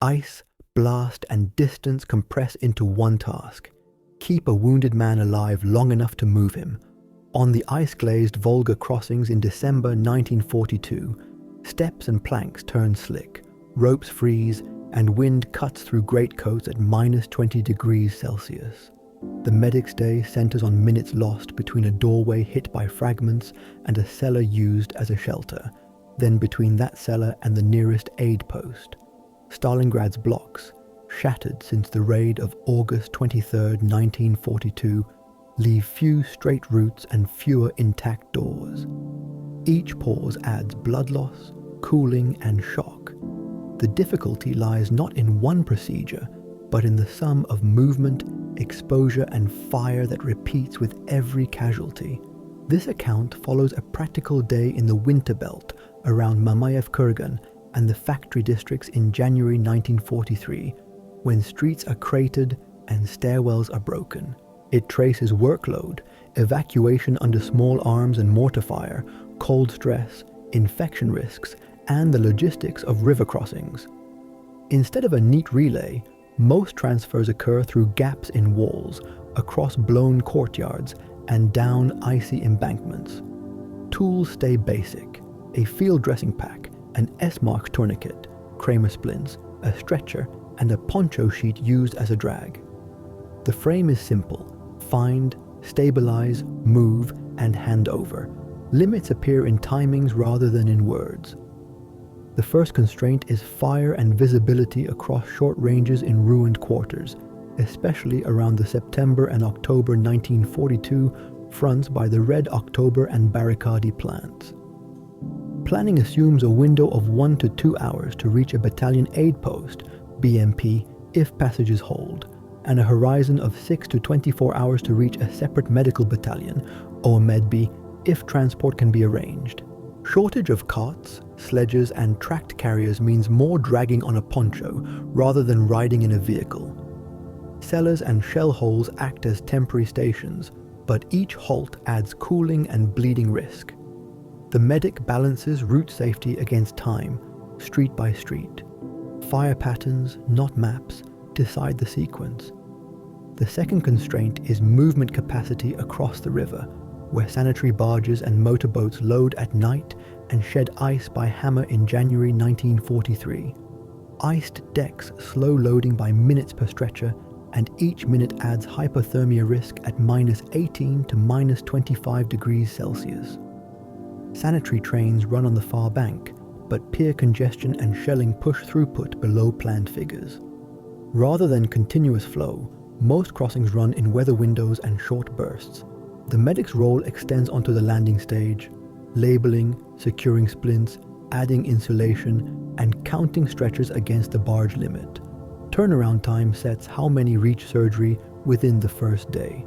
Ice, blast, and distance compress into one task: keep a wounded man alive long enough to move him. On the ice-glazed Volga crossings in December 1942, steps and planks turn slick, ropes freeze, and wind cuts through greatcoats at -20 degrees Celsius. The medic's day centers on minutes lost between a doorway hit by fragments and a cellar used as a shelter, then between that cellar and the nearest aid post. Stalingrad's blocks, shattered since the raid of August 23, 1942, leave few straight routes and fewer intact doors. Each pause adds blood loss, cooling, and shock. The difficulty lies not in one procedure, but in the sum of movement, exposure, and fire that repeats with every casualty. This account follows a practical day in the winter belt around Mamayev Kurgan and the factory districts in January 1943, when streets are cratered and stairwells are broken. It traces workload, evacuation under small arms and mortar fire, cold stress, infection risks, and the logistics of river crossings. Instead of a neat relay, most transfers occur through gaps in walls, across blown courtyards, and down icy embankments. Tools stay basic: a field dressing pack, an Esmarch tourniquet, Kramer splints, a stretcher, and a poncho sheet used as a drag. The frame is simple: find, stabilize, move, and hand over. Limits appear in timings rather than in words. The first constraint is fire and visibility across short ranges in ruined quarters, especially around the September and October 1942 fronts by the Red October and Barricade plants. Planning assumes a window of 1 to 2 hours to reach a battalion aid post, BMP, if passages hold, and a horizon of 6 to 24 hours to reach a separate medical battalion, or MEDB, if transport can be arranged. Shortage of carts, sledges, and tracked carriers means more dragging on a poncho rather than riding in a vehicle. Cellars and shell holes act as temporary stations, but each halt adds cooling and bleeding risk. The medic balances route safety against time, street by street. Fire patterns, not maps, decide the sequence. The second constraint is movement capacity across the river, where sanitary barges and motorboats load at night and shed ice by hammer in January 1943. Iced decks slow loading by minutes per stretcher, and each minute adds hypothermia risk at -18 to -25 degrees Celsius. Sanitary trains run on the far bank, but pier congestion and shelling push throughput below planned figures. Rather than continuous flow, most crossings run in weather windows and short bursts. The medic's role extends onto the landing stage, labeling, securing splints, adding insulation, and counting stretchers against the barge limit. Turnaround time sets how many reach surgery within the first day.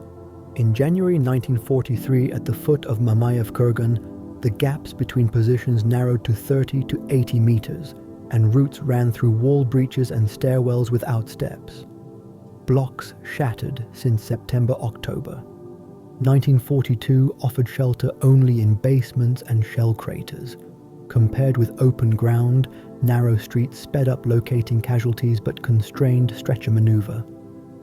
In January 1943, at the foot of Mamayev Kurgan, the gaps between positions narrowed to 30 to 80 meters, and routes ran through wall breaches and stairwells without steps. Blocks shattered since September-October. 1942 offered shelter only in basements and shell craters. Compared with open ground, narrow streets sped up locating casualties but constrained stretcher maneuver.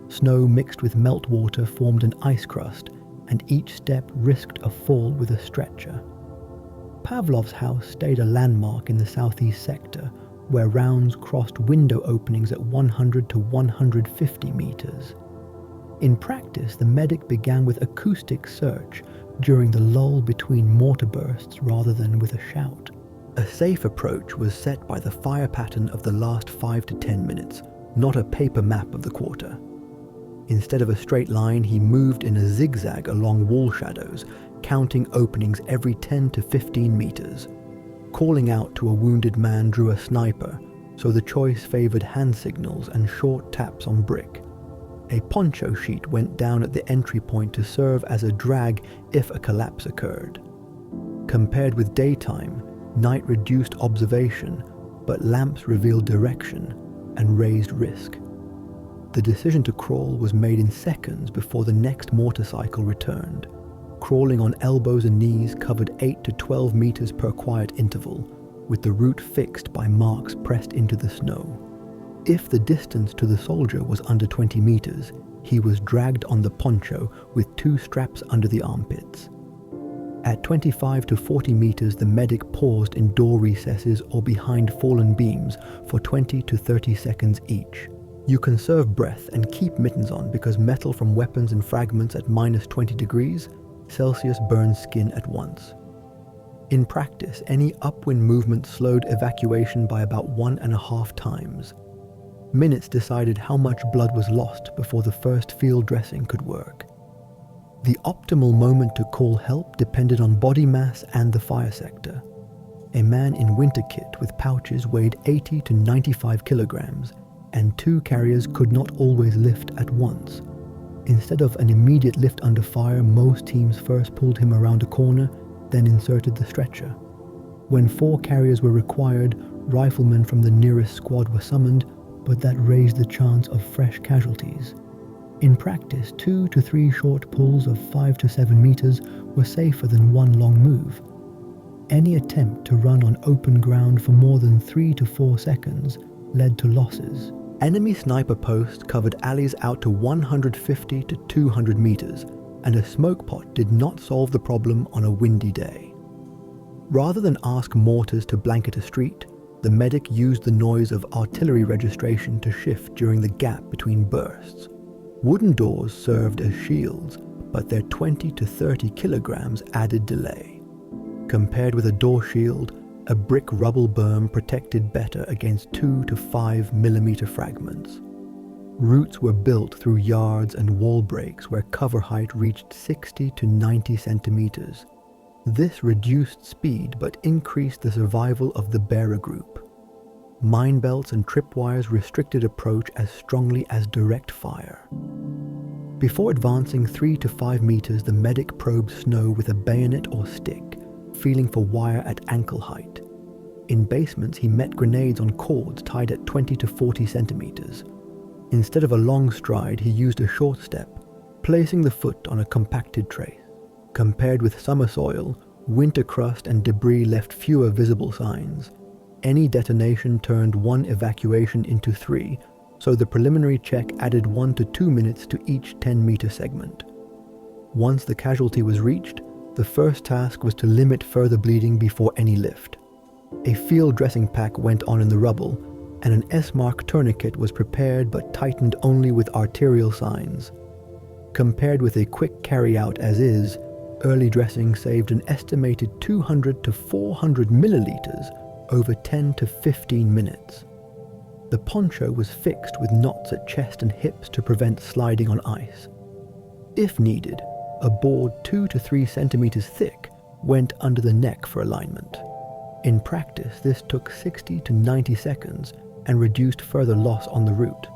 Snow mixed with meltwater formed an ice crust, and each step risked a fall with a stretcher. Pavlov's house stayed a landmark in the southeast sector, where rounds crossed window openings at 100 to 150 meters. In practice, the medic began with acoustic search during the lull between mortar bursts rather than with a shout. A safe approach was set by the fire pattern of the last 5 to 10 minutes, not a paper map of the quarter. Instead of a straight line, he moved in a zigzag along wall shadows, counting openings every 10 to 15 meters. Calling out to a wounded man drew a sniper, so the choice favored hand signals and short taps on brick. A poncho sheet went down at the entry point to serve as a drag if a collapse occurred. Compared with daytime, night reduced observation, but lamps revealed direction and raised risk. The decision to crawl was made in seconds before the next motorcycle returned. Crawling on elbows and knees covered 8 to 12 meters per quiet interval, with the route fixed by marks pressed into the snow. If the distance to the soldier was under 20 meters, he was dragged on the poncho with 2 straps under the armpits. At 25 to 40 meters, the medic paused in door recesses or behind fallen beams for 20 to 30 seconds each. You conserve breath and keep mittens on because metal from weapons and fragments at minus 20 degrees Celsius burns skin at once. In practice, any upwind movement slowed evacuation by about 1.5 times. Minutes decided how much blood was lost before the first field dressing could work. The optimal moment to call help depended on body mass and the fire sector. A man in winter kit with pouches weighed 80 to 95 kilograms, and 2 carriers could not always lift at once. Instead of an immediate lift under fire, most teams first pulled him around a corner, then inserted the stretcher. When 4 carriers were required, riflemen from the nearest squad were summoned, but that raised the chance of fresh casualties. In practice, 2 to 3 short pulls of 5 to 7 meters were safer than 1 long move. Any attempt to run on open ground for more than 3 to 4 seconds led to losses. Enemy sniper posts covered alleys out to 150 to 200 meters, and a smoke pot did not solve the problem on a windy day. Rather than ask mortars to blanket a street, the medic used the noise of artillery registration to shift during the gap between bursts. Wooden doors served as shields, but their 20 to 30 kilograms added delay. Compared with a door shield, a brick rubble berm protected better against 2 to 5 millimeter fragments. Routes were built through yards and wall breaks where cover height reached 60 to 90 centimeters. This reduced speed but increased the survival of the bearer group. Mine belts and tripwires restricted approach as strongly as direct fire. Before advancing 3 to 5 meters, the medic probed snow with a bayonet or stick, feeling for wire at ankle height. In basements, he met grenades on cords tied at 20 to 40 centimeters. Instead of a long stride, he used a short step, placing the foot on a compacted trace. Compared with summer soil, winter crust and debris left fewer visible signs. Any detonation turned 1 evacuation into 3, so the preliminary check added 1 to 2 minutes to each 10-meter segment. Once the casualty was reached, the first task was to limit further bleeding before any lift. A field dressing pack went on in the rubble, and an Esmarch tourniquet was prepared but tightened only with arterial signs. Compared with a quick carry-out as is, early dressing saved an estimated 200 to 400 milliliters over 10 to 15 minutes. The poncho was fixed with knots at chest and hips to prevent sliding on ice. If needed, a board 2 to 3 centimeters thick went under the neck for alignment. In practice, this took 60 to 90 seconds and reduced further loss on the route.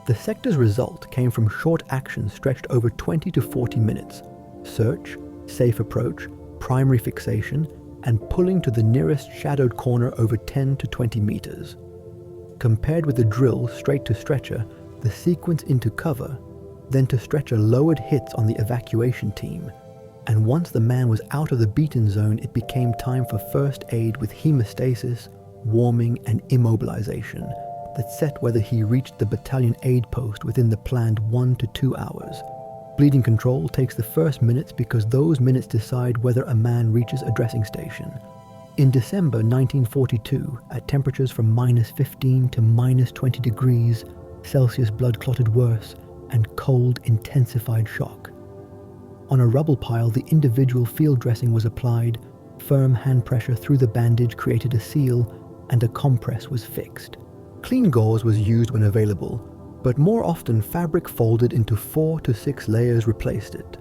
The sector's result came from short actions stretched over 20 to 40 minutes: search, safe approach, primary fixation, and pulling to the nearest shadowed corner over 10 to 20 meters. Compared with the drill straight to stretcher, the sequence into cover, then to stretcher lowered hits on the evacuation team, and once the man was out of the beaten zone, it became time for first aid with hemostasis, warming, and immobilization that set whether he reached the battalion aid post within the planned 1 to 2 hours. Bleeding control takes the first minutes because those minutes decide whether a man reaches a dressing station. In December 1942, at temperatures from minus 15 to minus 20 degrees Celsius, blood clotted worse, and cold intensified shock. On a rubble pile, the individual field dressing was applied, firm hand pressure through the bandage created a seal, and a compress was fixed. Clean gauze was used when available, but more often fabric folded into 4 to 6 layers replaced it.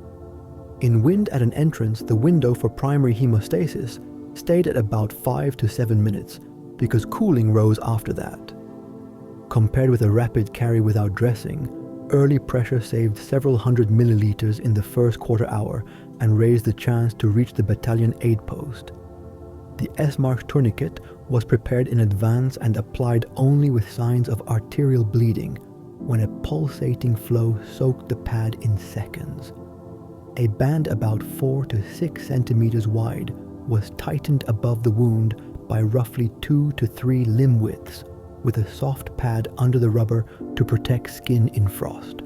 In wind at an entrance, the window for primary hemostasis stayed at about 5 to 7 minutes because cooling rose after that. Compared with a rapid carry without dressing, early pressure saved several hundred milliliters in the first quarter hour and raised the chance to reach the battalion aid post. The Esmarch tourniquet was prepared in advance and applied only with signs of arterial bleeding, when a pulsating flow soaked the pad in seconds. A band about 4 to 6 centimeters wide was tightened above the wound by roughly 2 to 3 limb widths, with a soft pad under the rubber to protect skin in frost.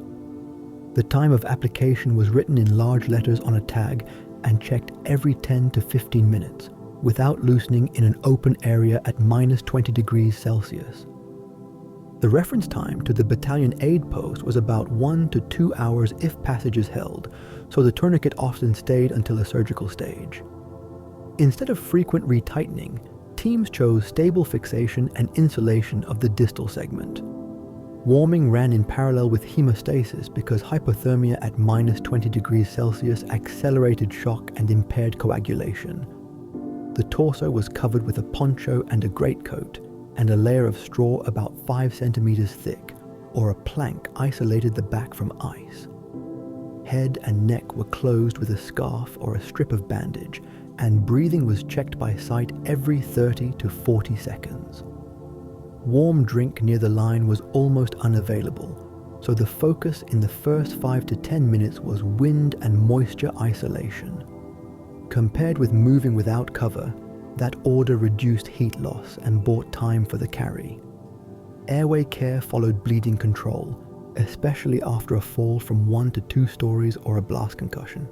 The time of application was written in large letters on a tag and checked every 10 to 15 minutes, without loosening in an open area at -20 degrees Celsius. The reference time to the battalion aid post was about 1 to 2 hours if passages held, so the tourniquet often stayed until a surgical stage. Instead of frequent retightening, teams chose stable fixation and insulation of the distal segment. Warming ran in parallel with hemostasis because hypothermia at -20 degrees Celsius accelerated shock and impaired coagulation. The torso was covered with a poncho and a greatcoat, and a layer of straw about 5 centimeters thick, or a plank isolated the back from ice. Head and neck were closed with a scarf or a strip of bandage, and breathing was checked by sight every 30 to 40 seconds. Warm drink near the line was almost unavailable, so the focus in the first 5 to 10 minutes was wind and moisture isolation. Compared with moving without cover, that order reduced heat loss and bought time for the carry. Airway care followed bleeding control, especially after a fall from 1 to 2 stories or a blast concussion.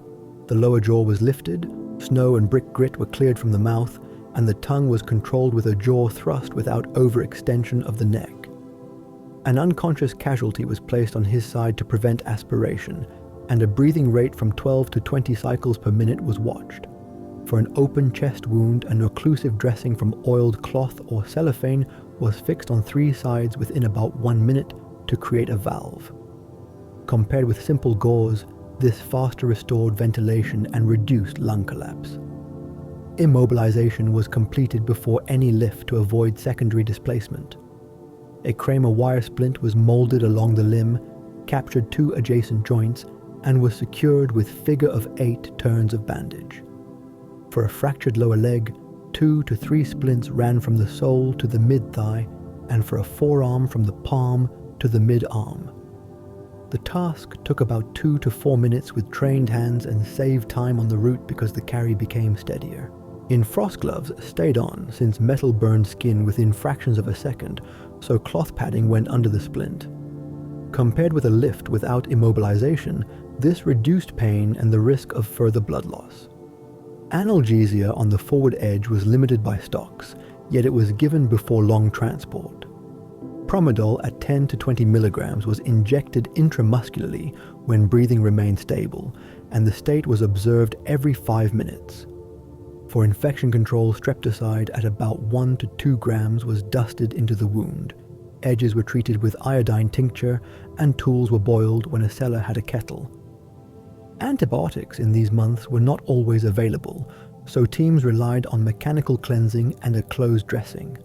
The lower jaw was lifted, snow and brick grit were cleared from the mouth, and the tongue was controlled with a jaw thrust without overextension of the neck. An unconscious casualty was placed on his side to prevent aspiration, and a breathing rate from 12 to 20 cycles per minute was watched. For an open chest wound, an occlusive dressing from oiled cloth or cellophane was fixed on 3 sides within about 1 minute to create a valve. Compared with simple gauze, this faster restored ventilation and reduced lung collapse. Immobilization was completed before any lift to avoid secondary displacement. A Kramer wire splint was molded along the limb, captured 2 adjacent joints, and was secured with figure of 8 turns of bandage. For a fractured lower leg, 2 to 3 splints ran from the sole to the mid-thigh, and for a forearm from the palm to the mid-arm. The task took about 2 to 4 minutes with trained hands and saved time on the route because the carry became steadier. In frost gloves stayed on since metal burned skin within fractions of a second, so cloth padding went under the splint. Compared with a lift without immobilization, this reduced pain and the risk of further blood loss. Analgesia on the forward edge was limited by stocks, yet it was given before long transport. Promedol at 10 to 20 milligrams was injected intramuscularly when breathing remained stable, and the state was observed every 5 minutes. For infection control, streptocide at about 1 to 2 grams was dusted into the wound. Edges were treated with iodine tincture, and tools were boiled when a cellar had a kettle. Antibiotics in these months were not always available, so teams relied on mechanical cleansing and a closed dressing.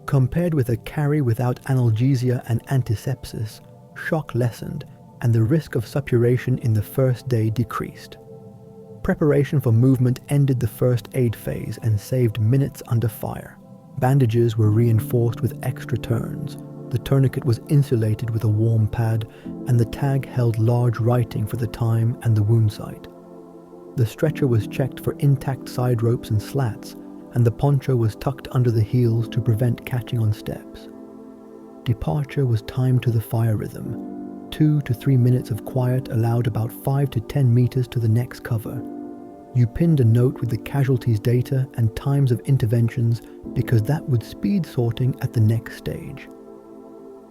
Compared with a carry without analgesia and antisepsis, shock lessened and the risk of suppuration in the first day decreased. Preparation for movement ended the first aid phase and saved minutes under fire. Bandages were reinforced with extra turns. The tourniquet was insulated with a warm pad, and the tag held large writing for the time and the wound site. The stretcher was checked for intact side ropes and slats, and the poncho was tucked under the heels to prevent catching on steps. Departure was timed to the fire rhythm. 2 to 3 minutes of quiet allowed about 5 to 10 meters to the next cover. You pinned a note with the casualties' data and times of interventions because that would speed sorting at the next stage.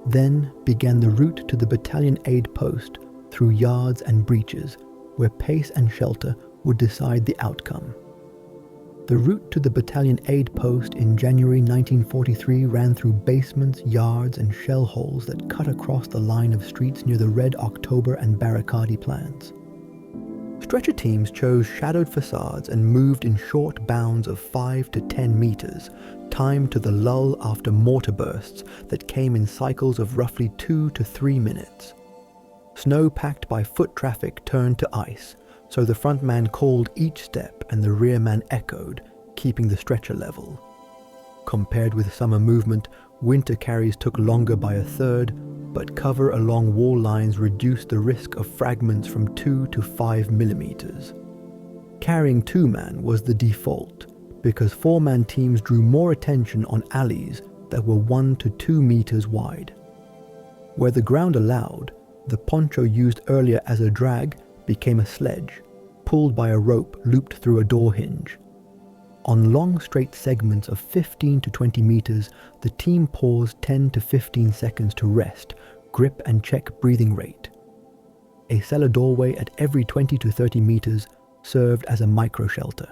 Then began the route to the battalion aid post through yards and breaches, where pace and shelter would decide the outcome. The route to the battalion aid post in January 1943 ran through basements, yards, and shell holes that cut across the line of streets near the Red October and Barricade plants. Stretcher teams chose shadowed facades and moved in short bounds of 5 to 10 meters, timed to the lull after mortar bursts that came in cycles of roughly 2 to 3 minutes. Snow packed by foot traffic turned to ice, so the front man called each step and the rear man echoed, keeping the stretcher level. Compared with summer movement, winter carries took longer by a third, but cover along wall lines reduced the risk of fragments from 2 to 5 millimeters. Carrying 2-man was the default, because 4-man teams drew more attention on alleys that were 1 to 2 meters wide. Where the ground allowed, the poncho used earlier as a drag became a sledge, pulled by a rope looped through a door hinge. On long straight segments of 15 to 20 meters, the team paused 10 to 15 seconds to rest, grip and check breathing rate. A cellar doorway at every 20 to 30 meters served as a micro-shelter.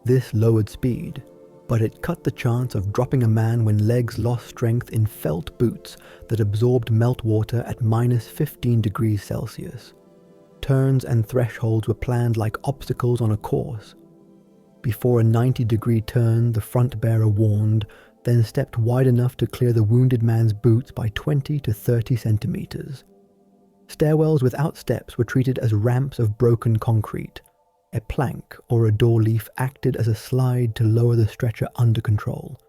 This lowered speed, but it cut the chance of dropping a man when legs lost strength in felt boots that absorbed meltwater at -15 degrees Celsius. Turns and thresholds were planned like obstacles on a course. Before a 90-degree turn, the front bearer warned, then stepped wide enough to clear the wounded man's boots by 20 to 30 centimeters. Stairwells without steps were treated as ramps of broken concrete. A plank or a door leaf acted as a slide to lower the stretcher under control.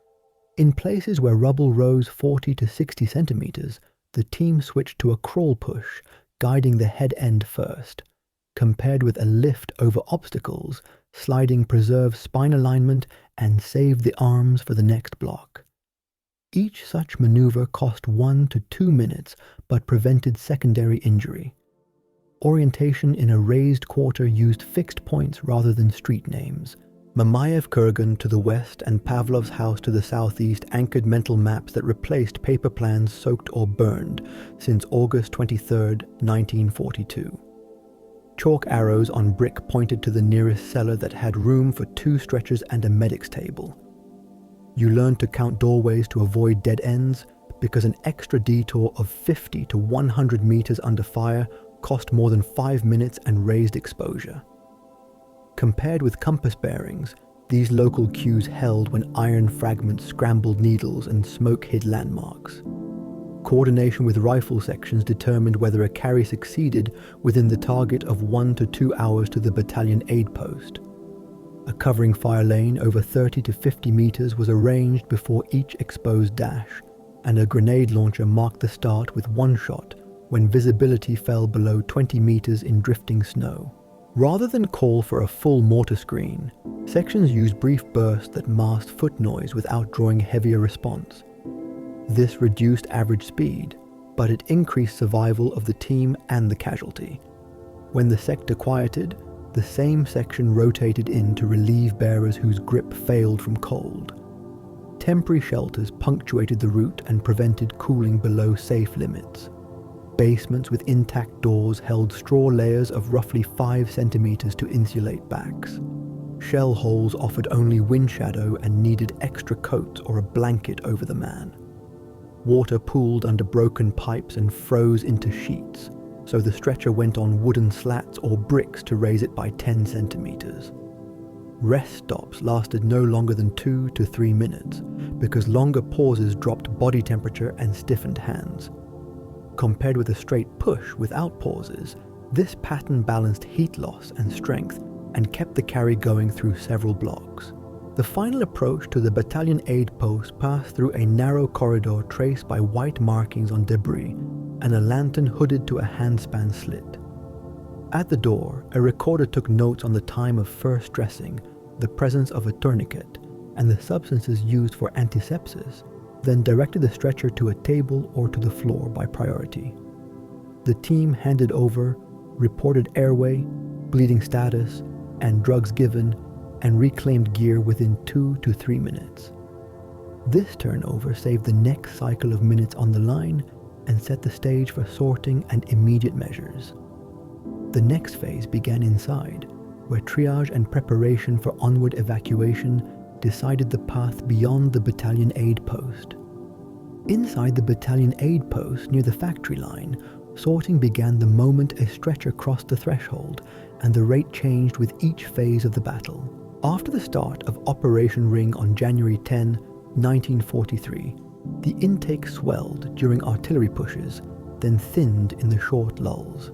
In places where rubble rose 40 to 60 centimeters, the team switched to a crawl push, guiding the head end first. Compared with a lift over obstacles, sliding preserved spine alignment and saved the arms for the next block. Each such maneuver cost 1 to 2 minutes but prevented secondary injury. Orientation in a raised quarter used fixed points rather than street names. Mamayev Kurgan to the west and Pavlov's house to the southeast anchored mental maps that replaced paper plans soaked or burned since August 23, 1942. Chalk arrows on brick pointed to the nearest cellar that had room for 2 stretchers and a medic's table. You learned to count doorways to avoid dead ends because an extra detour of 50 to 100 meters under fire cost more than 5 minutes and raised exposure. Compared with compass bearings, these local cues held when iron fragments scrambled needles and smoke hid landmarks. Coordination with rifle sections determined whether a carry succeeded within the target of 1 to 2 hours to the battalion aid post. A covering fire lane over 30 to 50 meters was arranged before each exposed dash, and a grenade launcher marked the start with 1 shot when visibility fell below 20 meters in drifting snow. Rather than call for a full mortar screen, sections used brief bursts that masked foot noise without drawing heavier response. This reduced average speed, but it increased survival of the team and the casualty. When the sector quieted, the same section rotated in to relieve bearers whose grip failed from cold. Temporary shelters punctuated the route and prevented cooling below safe limits. Basements with intact doors held straw layers of roughly 5 centimeters to insulate backs. Shell holes offered only wind shadow and needed extra coats or a blanket over the man. Water pooled under broken pipes and froze into sheets, so the stretcher went on wooden slats or bricks to raise it by 10 centimeters. Rest stops lasted no longer than 2 to 3 minutes because longer pauses dropped body temperature and stiffened hands. Compared with a straight push without pauses, this pattern balanced heat loss and strength and kept the carry going through several blocks. The final approach to the battalion aid post passed through a narrow corridor traced by white markings on debris and a lantern hooded to a handspan slit. At the door, a recorder took notes on the time of first dressing, the presence of a tourniquet, and the substances used for antisepsis, then directed the stretcher to a table or to the floor by priority. The team handed over, reported airway, bleeding status, and drugs given, and reclaimed gear within 2 to 3 minutes. This turnover saved the next cycle of minutes on the line and set the stage for sorting and immediate measures. The next phase began inside, where triage and preparation for onward evacuation decided the path beyond the battalion aid post. Inside the battalion aid post near the factory line, sorting began the moment a stretcher crossed the threshold, and the rate changed with each phase of the battle. After the start of Operation Ring on January 10, 1943, the intake swelled during artillery pushes, then thinned in the short lulls.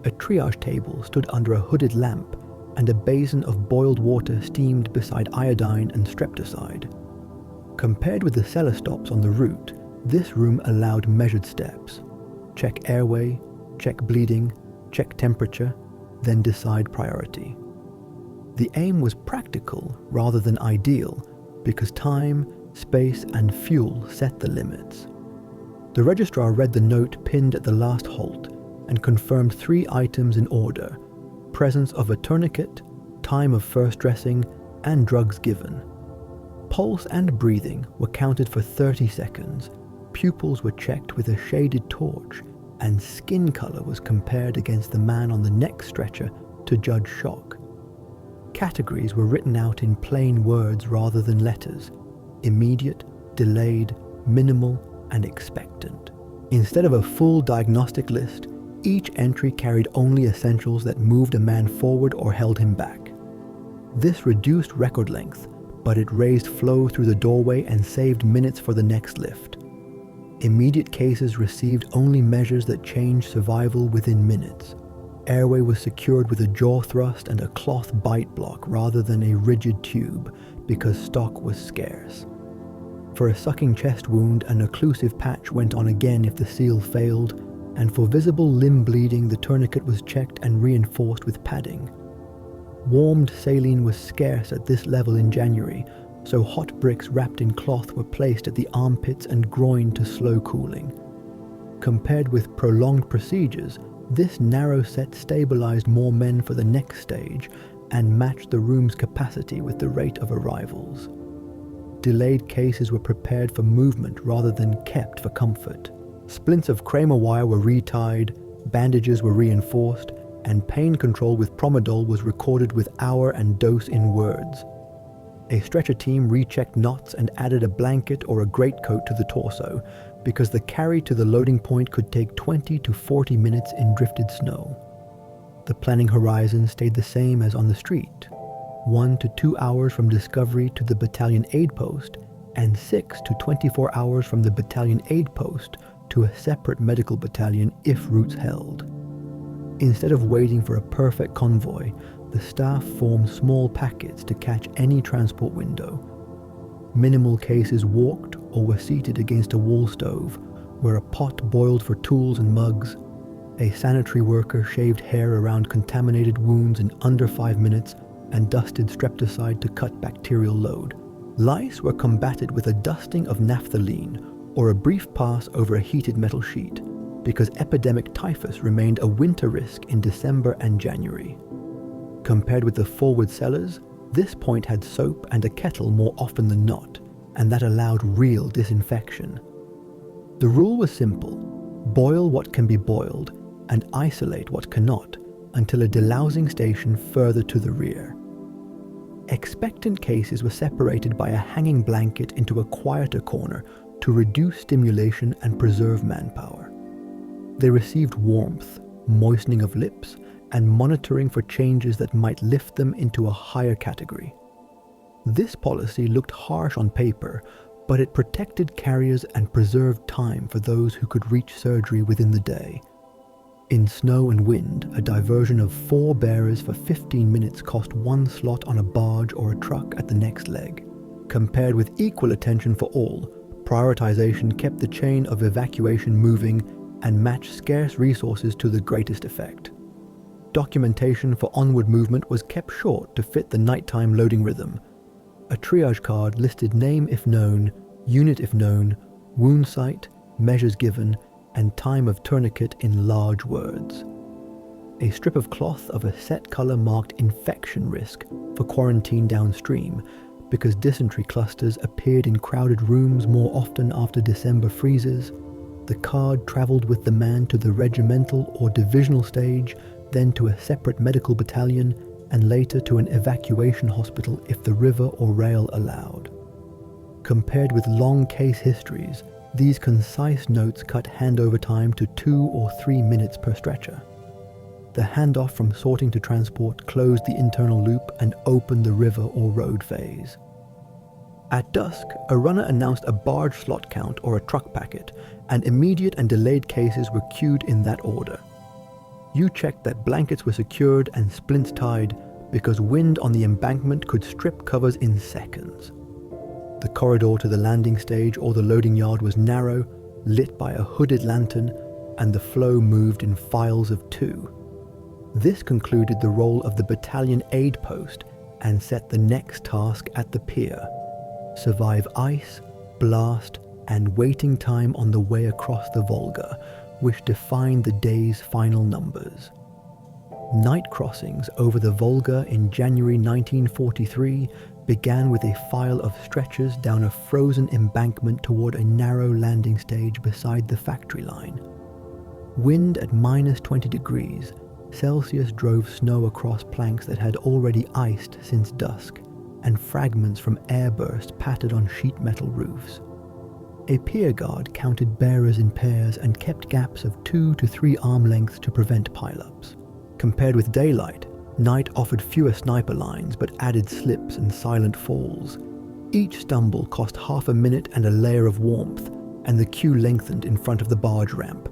A triage table stood under a hooded lamp, and a basin of boiled water steamed beside iodine and streptocide. Compared with the cellar stops on the route, this room allowed measured steps. Check airway, check bleeding, check temperature, then decide priority. The aim was practical rather than ideal because time, Space and fuel set the limits. The registrar read the note pinned at the last halt and confirmed 3 items in order: presence of a tourniquet, time of first dressing, and drugs given. Pulse and breathing were counted for 30 seconds, pupils were checked with a shaded torch, and skin color was compared against the man on the next stretcher to judge shock. Categories were written out in plain words rather than letters: immediate, delayed, minimal, and expectant. Instead of a full diagnostic list, each entry carried only essentials that moved a man forward or held him back. This reduced record length, but it raised flow through the doorway and saved minutes for the next lift. Immediate cases received only measures that changed survival within minutes. Airway was secured with a jaw thrust and a cloth bite block rather than a rigid tube, because stock was scarce. For a sucking chest wound, an occlusive patch went on again if the seal failed, and for visible limb bleeding, the tourniquet was checked and reinforced with padding. Warmed saline was scarce at this level in January, so hot bricks wrapped in cloth were placed at the armpits and groin to slow cooling. Compared with prolonged procedures, this narrow set stabilized more men for the next stage and matched the room's capacity with the rate of arrivals. Delayed cases were prepared for movement rather than kept for comfort. Splints of Kramer wire were retied, bandages were reinforced, and pain control with Promedol was recorded with hour and dose in words. A stretcher team rechecked knots and added a blanket or a greatcoat to the torso, because the carry to the loading point could take 20 to 40 minutes in drifted snow. The planning horizon stayed the same as on the street: 1 to 2 hours from discovery to the battalion aid post, and 6 to 24 hours from the battalion aid post to a separate medical battalion if routes held. Instead of waiting for a perfect convoy, the staff formed small packets to catch any transport window. Minimal cases walked or were seated against a wall stove, where a pot boiled for tools and mugs. A sanitary worker shaved hair around contaminated wounds in under 5 minutes and dusted streptocide to cut bacterial load. Lice were combated with a dusting of naphthalene or a brief pass over a heated metal sheet, because epidemic typhus remained a winter risk in December and January. Compared with the forward cellars, this point had soap and a kettle more often than not, and that allowed real disinfection. The rule was simple: boil what can be boiled and isolate what cannot until a delousing station further to the rear. Expectant cases were separated by a hanging blanket into a quieter corner to reduce stimulation and preserve manpower. They received warmth, moistening of lips, and monitoring for changes that might lift them into a higher category. This policy looked harsh on paper, but it protected carriers and preserved time for those who could reach surgery within the day. In snow and wind, a diversion of 4 bearers for 15 minutes cost 1 slot on a barge or a truck at the next leg. Compared with equal attention for all, prioritization kept the chain of evacuation moving and matched scarce resources to the greatest effect. Documentation for onward movement was kept short to fit the nighttime loading rhythm. A triage card listed name if known, unit if known, wound site, measures given, and time of tourniquet in large words. A strip of cloth of a set color marked infection risk for quarantine downstream, because dysentery clusters appeared in crowded rooms more often after December freezes. The card traveled with the man to the regimental or divisional stage, then to a separate medical battalion, and later to an evacuation hospital if the river or rail allowed. Compared with long case histories, these concise notes cut handover time to 2 or 3 minutes per stretcher. The handoff from sorting to transport closed the internal loop and opened the river or road phase. At dusk, a runner announced a barge slot count or a truck packet, and immediate and delayed cases were queued in that order. You checked that blankets were secured and splints tied, because wind on the embankment could strip covers in seconds. The corridor to the landing stage or the loading yard was narrow, lit by a hooded lantern, and the flow moved in files of 2. This concluded the role of the battalion aid post and set the next task at the pier: survive ice, blast, and waiting time on the way across the Volga, which defined the day's final numbers. Night crossings over the Volga in January 1943 began with a file of stretchers down a frozen embankment toward a narrow landing stage beside the factory line. Wind at -20 degrees Celsius drove snow across planks that had already iced since dusk, and fragments from airbursts pattered on sheet metal roofs. A pier guard counted bearers in pairs and kept gaps of 2 to 3 arm lengths to prevent pileups. Compared with daylight, night offered fewer sniper lines but added slips and silent falls. Each stumble cost half a minute and a layer of warmth, and the queue lengthened in front of the barge ramp.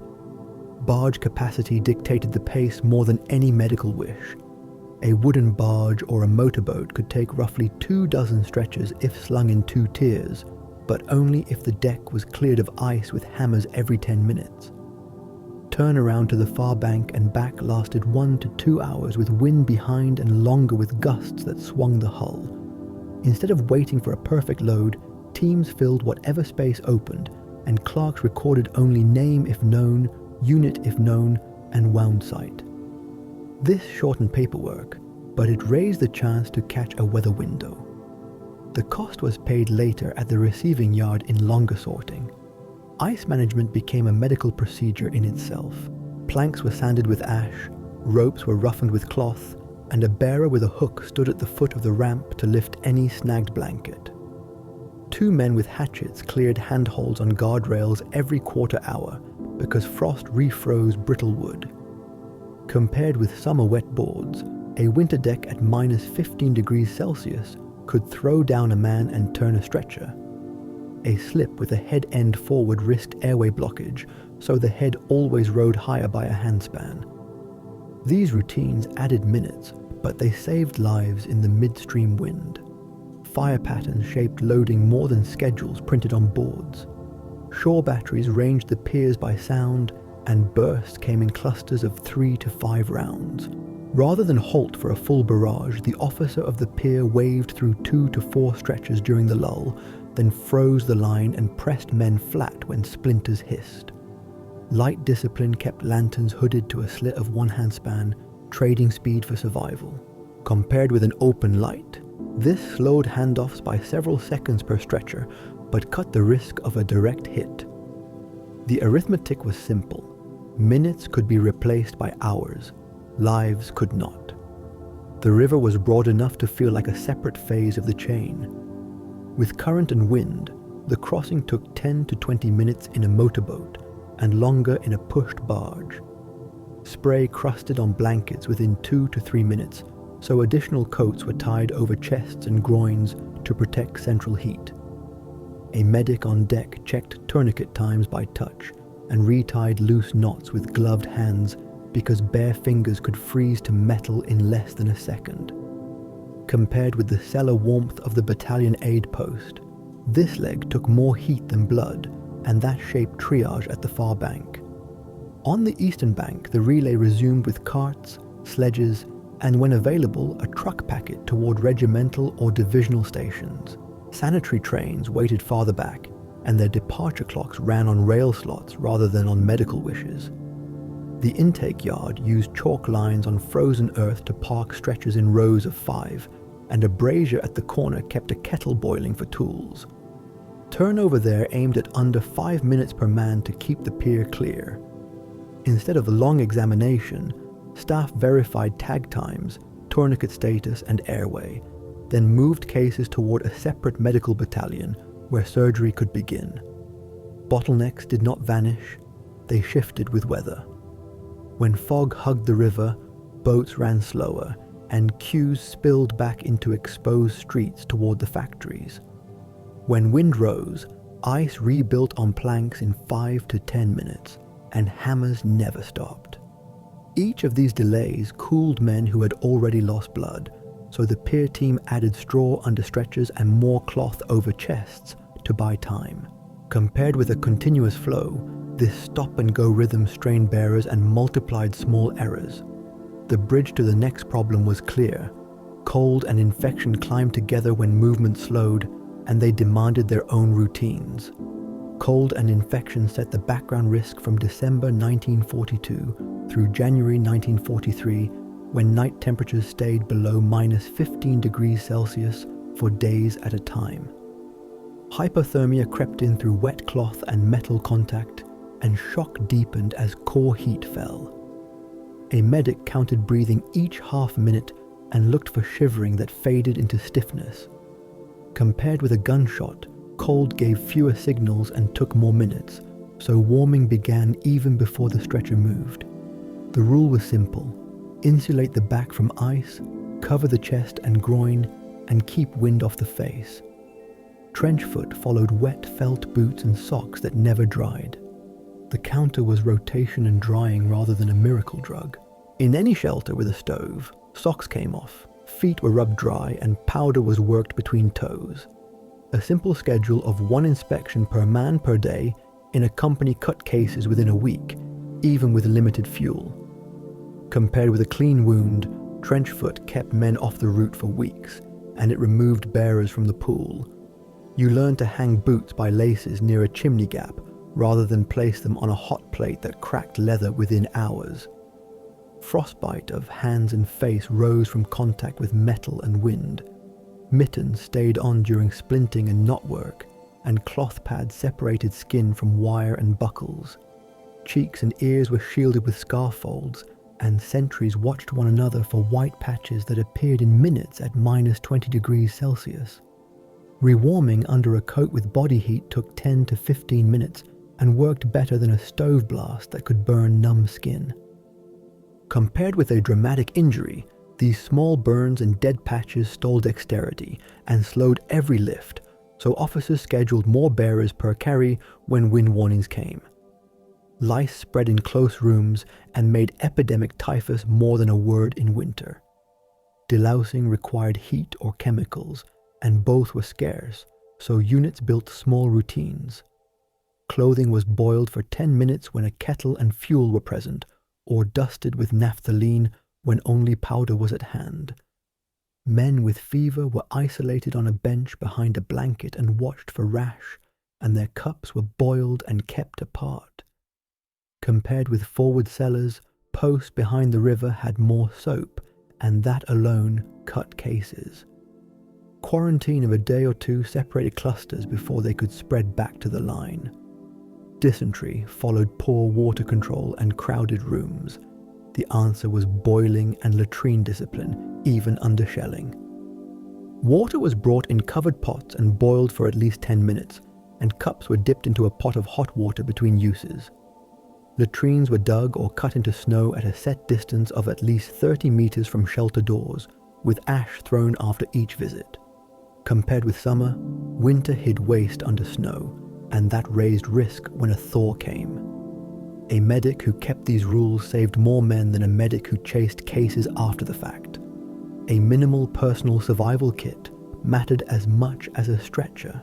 Barge capacity dictated the pace more than any medical wish. A wooden barge or a motorboat could take roughly 24 stretchers if slung in 2 tiers, but only if the deck was cleared of ice with hammers every 10 minutes. Turnaround to the far bank and back lasted 1 to 2 hours with wind behind and longer with gusts that swung the hull. Instead of waiting for a perfect load, teams filled whatever space opened, and clerks recorded only name if known, unit if known, and wound site. This shortened paperwork, but it raised the chance to catch a weather window. The cost was paid later at the receiving yard in longer sorting. Ice management became a medical procedure in itself. Planks were sanded with ash, ropes were roughened with cloth, and a bearer with a hook stood at the foot of the ramp to lift any snagged blanket. 2 men with hatchets cleared handholds on guardrails every quarter hour because frost refroze brittle wood. Compared with summer wet boards, a winter deck at -15 degrees Celsius could throw down a man and turn a stretcher. A slip with a head end forward risked airway blockage, so the head always rode higher by a handspan. These routines added minutes, but they saved lives in the midstream wind. Fire patterns shaped loading more than schedules printed on boards. Shore batteries ranged the piers by sound, and bursts came in clusters of 3 to 5 rounds. Rather than halt for a full barrage, the officer of the pier waved through 2 to 4 stretchers during the lull, then froze the line and pressed men flat when splinters hissed. Light discipline kept lanterns hooded to a slit of 1 handspan, trading speed for survival. Compared with an open light, this slowed handoffs by several seconds per stretcher, but cut the risk of a direct hit. The arithmetic was simple. Minutes could be replaced by hours. Lives could not. The river was broad enough to feel like a separate phase of the chain. With current and wind, the crossing took 10 to 20 minutes in a motorboat and longer in a pushed barge. Spray crusted on blankets within 2 to 3 minutes, so additional coats were tied over chests and groins to protect central heat. A medic on deck checked tourniquet times by touch and retied loose knots with gloved hands because bare fingers could freeze to metal in less than a second. Compared with the cellar warmth of the battalion aid post, this leg took more heat than blood, and that shaped triage at the far bank. On the eastern bank, the relay resumed with carts, sledges, and when available, a truck packet toward regimental or divisional stations. Sanitary trains waited farther back, and their departure clocks ran on rail slots rather than on medical wishes. The intake yard used chalk lines on frozen earth to park stretchers in rows of 5, and a brazier at the corner kept a kettle boiling for tools. Turnover there aimed at under 5 minutes per man to keep the pier clear. Instead of a long examination, staff verified tag times, tourniquet status, and airway, then moved cases toward a separate medical battalion where surgery could begin. Bottlenecks did not vanish, they shifted with weather. When fog hugged the river, boats ran slower, and queues spilled back into exposed streets toward the factories. When wind rose, ice rebuilt on planks in 5 to 10 minutes, and hammers never stopped. Each of these delays cooled men who had already lost blood, so the pier team added straw under stretchers and more cloth over chests to buy time. Compared with a continuous flow, this stop-and-go rhythm strained bearers and multiplied small errors. The bridge to the next problem was clear. Cold and infection climbed together when movement slowed, and they demanded their own routines. Cold and infection set the background risk from December 1942 through January 1943, when night temperatures stayed below -15 degrees Celsius for days at a time. Hypothermia crept in through wet cloth and metal contact, and shock deepened as core heat fell. A medic counted breathing each half minute and looked for shivering that faded into stiffness. Compared with a gunshot, cold gave fewer signals and took more minutes, so warming began even before the stretcher moved. The rule was simple: insulate the back from ice, cover the chest and groin, and keep wind off the face. Trenchfoot followed wet felt boots and socks that never dried. The counter was rotation and drying rather than a miracle drug. In any shelter with a stove, socks came off, feet were rubbed dry, and powder was worked between toes. A simple schedule of 1 inspection per man per day in a company cut cases within a week, even with limited fuel. Compared with a clean wound, Trenchfoot kept men off the route for weeks, and it removed bearers from the pool. You learned to hang boots by laces near a chimney gap rather than place them on a hot plate that cracked leather within hours. Frostbite of hands and face rose from contact with metal and wind. Mittens stayed on during splinting and knot work, and cloth pads separated skin from wire and buckles. Cheeks and ears were shielded with scarf folds, and sentries watched one another for white patches that appeared in minutes at -20 degrees Celsius. Rewarming under a coat with body heat took 10 to 15 minutes and worked better than a stove blast that could burn numb skin. Compared with a dramatic injury, these small burns and dead patches stole dexterity and slowed every lift, so officers scheduled more bearers per carry when wind warnings came. Lice spread in close rooms and made epidemic typhus more than a word in winter. Delousing required heat or chemicals, and both were scarce, so units built small routines. Clothing was boiled for 10 minutes when a kettle and fuel were present, or dusted with naphthalene when only powder was at hand. Men with fever were isolated on a bench behind a blanket and watched for rash, and their cups were boiled and kept apart. Compared with forward cellars, posts behind the river had more soap, and that alone cut cases. Quarantine of a day or two separated clusters before they could spread back to the line. Dysentery followed poor water control and crowded rooms. The answer was boiling and latrine discipline, even under shelling. Water was brought in covered pots and boiled for at least 10 minutes, and cups were dipped into a pot of hot water between uses. Latrines were dug or cut into snow at a set distance of at least 30 meters from shelter doors, with ash thrown after each visit. Compared with summer, winter hid waste under snow, and that raised risk when a thaw came. A medic who kept these rules saved more men than a medic who chased cases after the fact. A minimal personal survival kit mattered as much as a stretcher.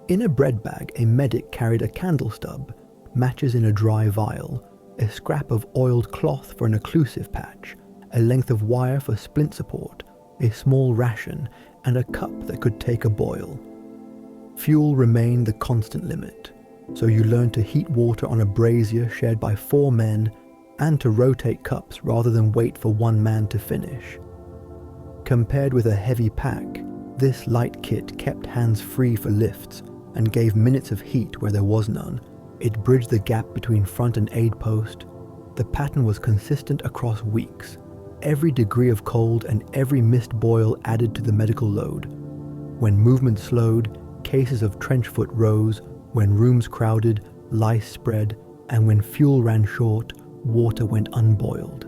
In a bread bag, a medic carried a candle stub, matches in a dry vial, a scrap of oiled cloth for an occlusive patch, a length of wire for splint support, a small ration, and a cup that could take a boil. Fuel remained the constant limit, so you learned to heat water on a brazier shared by 4 men and to rotate cups rather than wait for one man to finish. Compared with a heavy pack, this light kit kept hands free for lifts and gave minutes of heat where there was none. It bridged the gap between front and aid post. The pattern was consistent across weeks. Every degree of cold and every missed boil added to the medical load. When movement slowed, cases of trenchfoot rose. When rooms crowded, lice spread, and when fuel ran short, water went unboiled.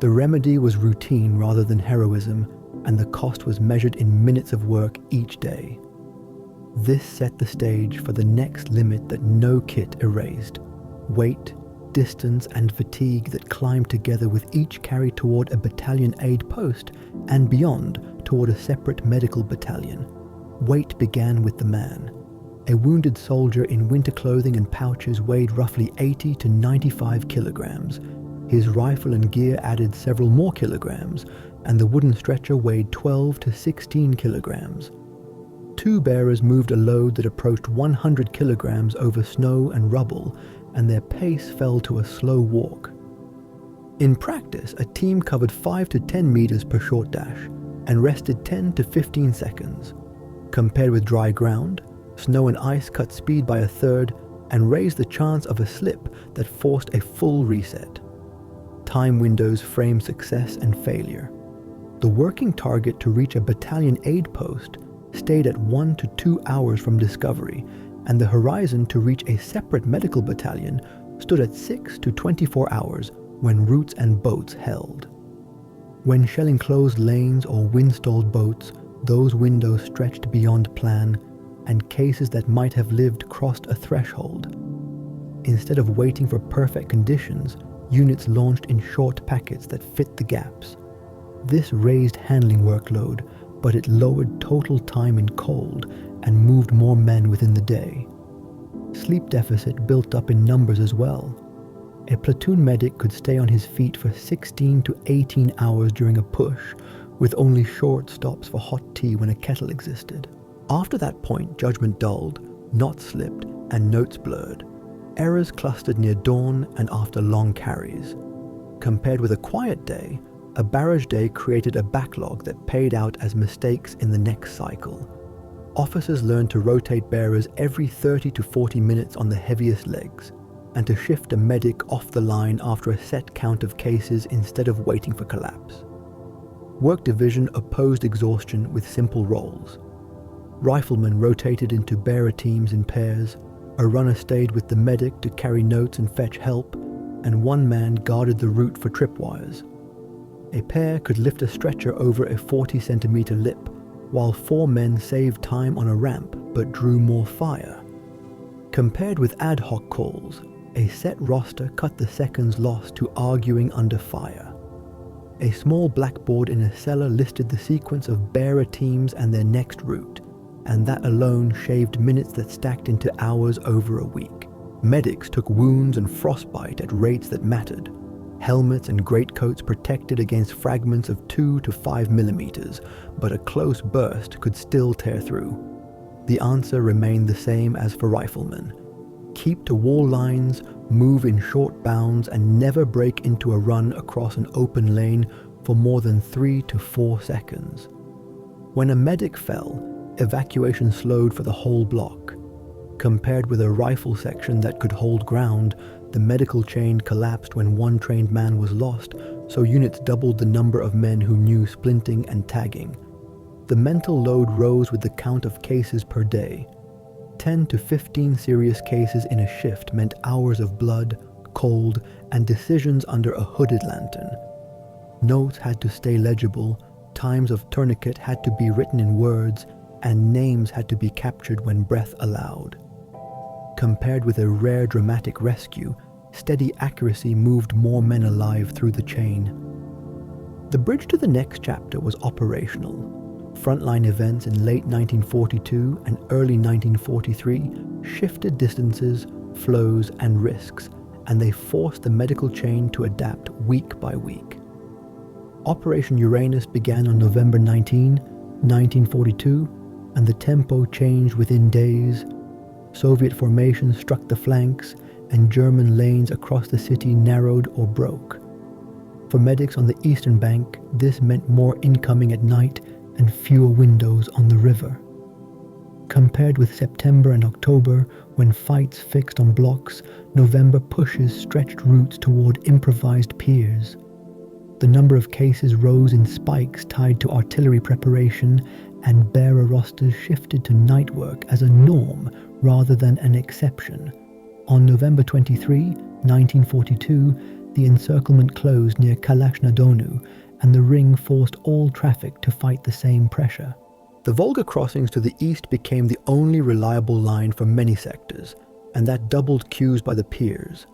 The remedy was routine rather than heroism, and the cost was measured in minutes of work each day. This set the stage for the next limit that no kit erased: weight, distance, and fatigue that climbed together with each carry toward a battalion aid post and beyond toward a separate medical battalion. Weight began with the man. A wounded soldier in winter clothing and pouches weighed roughly 80 to 95 kilograms. His rifle and gear added several more kilograms, and the wooden stretcher weighed 12 to 16 kilograms. 2 bearers moved a load that approached 100 kilograms over snow and rubble, and their pace fell to a slow walk. In practice, a team covered 5 to 10 meters per short dash and rested 10 to 15 seconds. Compared with dry ground, snow and ice cut speed by a third and raised the chance of a slip that forced a full reset. Time windows frame success and failure. The working target to reach a battalion aid post stayed at 1 to 2 hours from discovery, and the horizon to reach a separate medical battalion stood at 6 to 24 hours when routes and boats held. When shelling closed lanes or wind-stalled boats, those windows stretched beyond plan, and cases that might have lived crossed a threshold. Instead of waiting for perfect conditions, units launched in short packets that fit the gaps. This raised handling workload, but it lowered total time in cold and moved more men within the day. Sleep deficit built up in numbers as well. A platoon medic could stay on his feet for 16 to 18 hours during a push, with only short stops for hot tea when a kettle existed. After that point, judgment dulled, knots slipped, and notes blurred. Errors clustered near dawn and after long carries. Compared with a quiet day, a barrage day created a backlog that paid out as mistakes in the next cycle. Officers learned to rotate bearers every 30 to 40 minutes on the heaviest legs, and to shift a medic off the line after a set count of cases instead of waiting for collapse. Work division opposed exhaustion with simple roles. Riflemen rotated into bearer teams in pairs, a runner stayed with the medic to carry notes and fetch help, and one man guarded the route for tripwires. A pair could lift a stretcher over a 40-centimeter lip, while 4 men saved time on a ramp but drew more fire. Compared with ad hoc calls, a set roster cut the seconds lost to arguing under fire. A small blackboard in a cellar listed the sequence of bearer teams and their next route, and that alone shaved minutes that stacked into hours over a week. Medics took wounds and frostbite at rates that mattered. Helmets and greatcoats protected against fragments of 2 to 5 millimeters, but a close burst could still tear through. The answer remained the same as for riflemen. Keep to wall lines, move in short bounds, and never break into a run across an open lane for more than 3 to 4 seconds. When a medic fell, evacuation slowed for the whole block. Compared with a rifle section that could hold ground, the medical chain collapsed when one trained man was lost, so units doubled the number of men who knew splinting and tagging. The mental load rose with the count of cases per day. 10 to 15 serious cases in a shift meant hours of blood, cold, and decisions under a hooded lantern. Notes had to stay legible, times of tourniquet had to be written in words, and names had to be captured when breath allowed. Compared with a rare dramatic rescue, steady accuracy moved more men alive through the chain. The bridge to the next chapter was operational. Frontline events in late 1942 and early 1943 shifted distances, flows, and risks, and they forced the medical chain to adapt week by week. Operation Uranus began on November 19, 1942, and the tempo changed within days. Soviet formations struck the flanks, and German lanes across the city narrowed or broke. For medics on the eastern bank, this meant more incoming at night and fewer windows on the river. Compared with September and October, when fights fixed on blocks, November pushes stretched routes toward improvised piers. The number of cases rose in spikes tied to artillery preparation, and bearer rosters shifted to night work as a norm rather than an exception. On November 23, 1942, the encirclement closed near Kalach, and the ring forced all traffic to fight the same pressure. The Volga crossings to the east became the only reliable line for many sectors, and that doubled queues by the piers.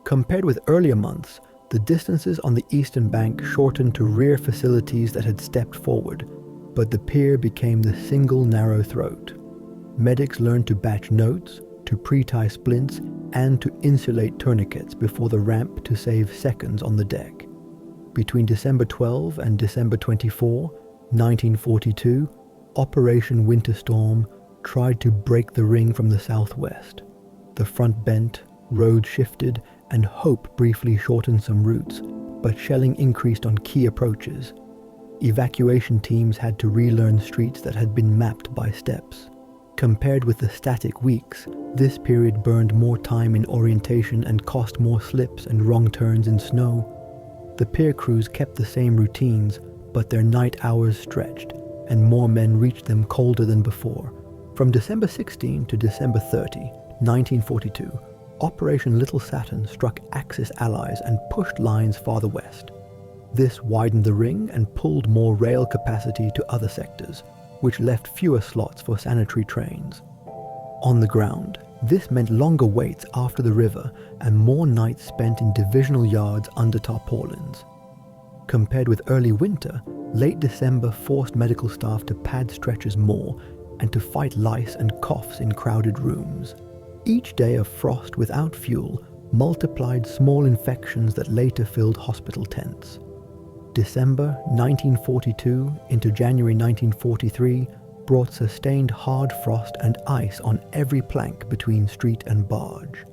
Compared with earlier months, the distances on the eastern bank shortened to rear facilities that had stepped forward, but the pier became the single narrow throat. Medics learned to batch notes, to pre-tie splints, and to insulate tourniquets before the ramp to save seconds on the deck. Between December 12 and December 24, 1942, Operation Winter Storm tried to break the ring from the southwest. The front bent, roads shifted, and hope briefly shortened some routes, but shelling increased on key approaches. Evacuation teams had to relearn streets that had been mapped by steps. Compared with the static weeks, this period burned more time in orientation and cost more slips and wrong turns in snow. The pier crews kept the same routines, but their night hours stretched, and more men reached them colder than before. From December 16 to December 30, 1942, Operation Little Saturn struck Axis allies and pushed lines farther west. This widened the ring and pulled more rail capacity to other sectors, which left fewer slots for sanitary trains. On the ground, this meant longer waits after the river and more nights spent in divisional yards under tarpaulins. Compared with early winter, late December forced medical staff to pad stretchers more and to fight lice and coughs in crowded rooms. Each day of frost without fuel multiplied small infections that later filled hospital tents. December 1942 into January 1943 brought sustained hard frost and ice on every plank between street and barge.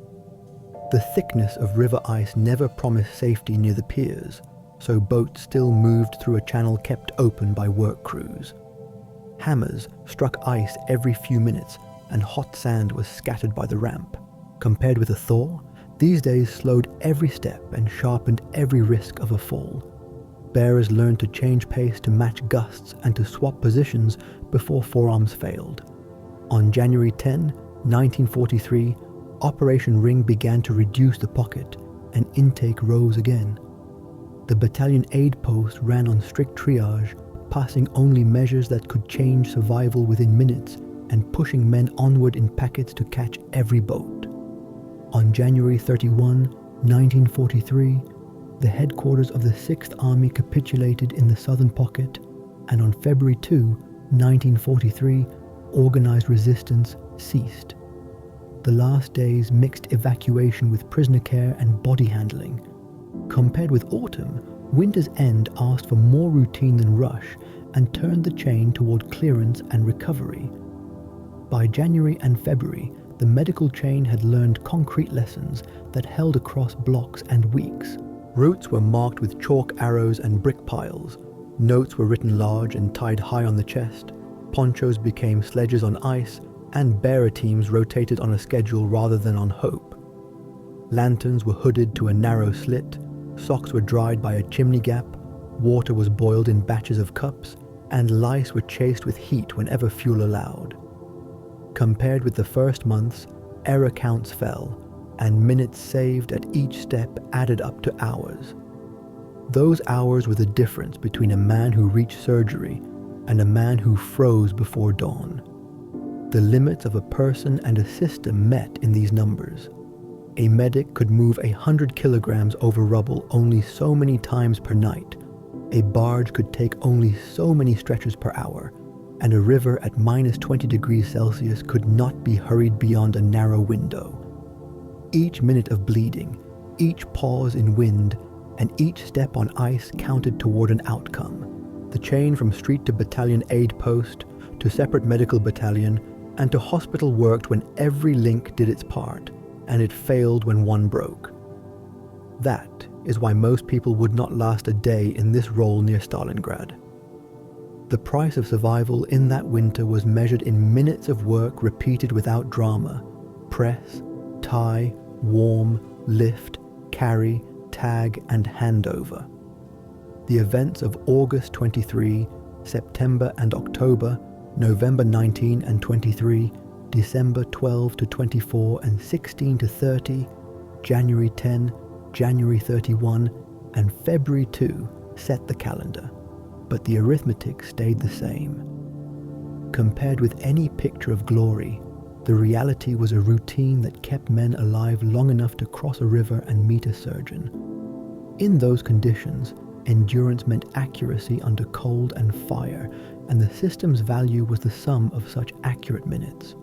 The thickness of river ice never promised safety near the piers, so boats still moved through a channel kept open by work crews. Hammers struck ice every few minutes, and hot sand was scattered by the ramp. Compared with a thaw, these days slowed every step and sharpened every risk of a fall. Bearers learned to change pace to match gusts and to swap positions before forearms failed. On January 10, 1943, Operation Ring began to reduce the pocket, and intake rose again. The battalion aid post ran on strict triage, passing only measures that could change survival within minutes and pushing men onward in packets to catch every boat. On January 31, 1943, the headquarters of the 6th Army capitulated in the southern pocket, and on February 2, 1943, organized resistance ceased. The last days mixed evacuation with prisoner care and body handling. Compared with autumn, winter's end asked for more routine than rush and turned the chain toward clearance and recovery. By January and February, the medical chain had learned concrete lessons that held across blocks and weeks. Routes were marked with chalk arrows and brick piles. Notes were written large and tied high on the chest. Ponchos became sledges on ice, and bearer teams rotated on a schedule rather than on hope. Lanterns were hooded to a narrow slit, socks were dried by a chimney gap, water was boiled in batches of cups, and lice were chased with heat whenever fuel allowed. Compared with the first months, error counts fell, and minutes saved at each step added up to hours. Those hours were the difference between a man who reached surgery and a man who froze before dawn. The limits of a person and a system met in these numbers. A medic could move 100 kilograms over rubble only so many times per night. A barge could take only so many stretchers per hour, and a river at minus 20 degrees Celsius could not be hurried beyond a narrow window. Each minute of bleeding, each pause in wind, and each step on ice counted toward an outcome. The chain from street to battalion aid post, to separate medical battalion, and to hospital worked when every link did its part, and it failed when one broke. That is why most people would not last a day in this role near Stalingrad. The price of survival in that winter was measured in minutes of work repeated without drama. Press, tie, warm, lift, carry, tag, and handover. The events of August 23, September and October, November 19 and 23, December 12 to 24 and 16 to 30, January 10, January 31, and February 2 set the calendar, but the arithmetic stayed the same. Compared with any picture of glory, the reality was a routine that kept men alive long enough to cross a river and meet a surgeon. In those conditions, endurance meant accuracy under cold and fire, and the system's value was the sum of such accurate minutes.